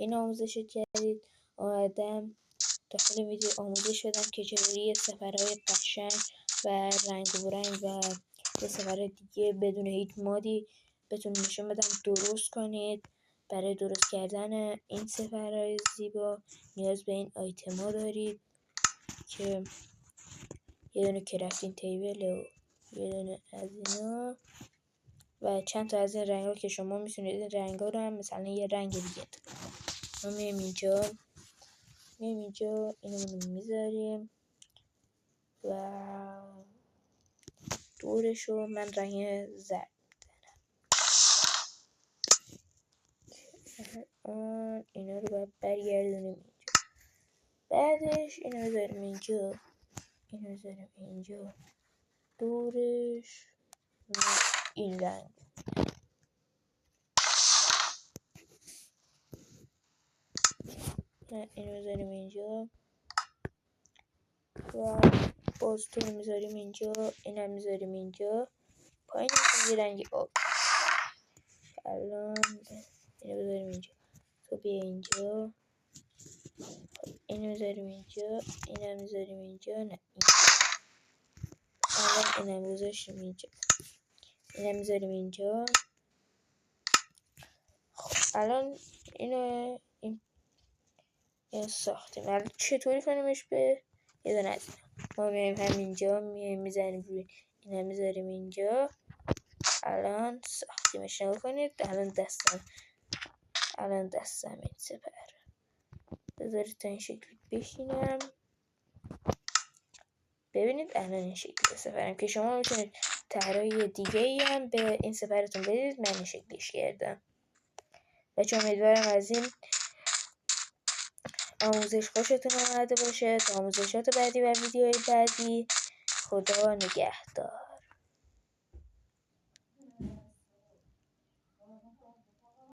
این آموزش جدید آمدم داخل ویدیو آموزش بدم که چجوری سفرهای قشنگ و رنگ و رنگ و یه سفر دیگه بدون هیچ مادی بهتون نشون بدم درست کنید. برای درست کردن این سفرهای زیبا نیاز به این آیتما دارید که یه دونه کرافتینگ تیبل و یه دونه از اینا و چند تا از این رنگ ها که شما میتونید این رنگ ها رو هم مثلا یه رنگ دیگه ما میایم اینجا اینو میذاریم و دورشو من رنگ زرد میزنم. اینا رو باید برگردونیم اینجا. بعدش اینو بذاریم اینجا دورش این رنگ اینو بذاریم اینجا و باز تو میذاریم اینجا، اینم میذاریم اینجا، پایین یه رنگ آب. الان اینو بذاریم اینجا، تو بیا اینجا، اینو میذاریم اینجا، اینم میذاریم اینجا، نه الان اینم گذاشتیم اینجا، اینم میذاریم اینجا. خب الان اینو این ساختیم. الان چطوری کنیمش به یه دونه از ما میایم همینجا میزنیم روی اینم میذاریم اینجا. الان ساختیمش. نگاه کنید الان دستم این سپر بذارید تا این شکلی بشینم. ببینید الان این شکلی سپرم که شما میتونید طرحهای دیگه ای هم به این سپرتون بدید. من این شکلیش کردم. بچه امیدوارم از این آموزش خوشتون اومده باشه. تا آموزشات بعدی و ویدیوهای بعدی، خدا نگهدار.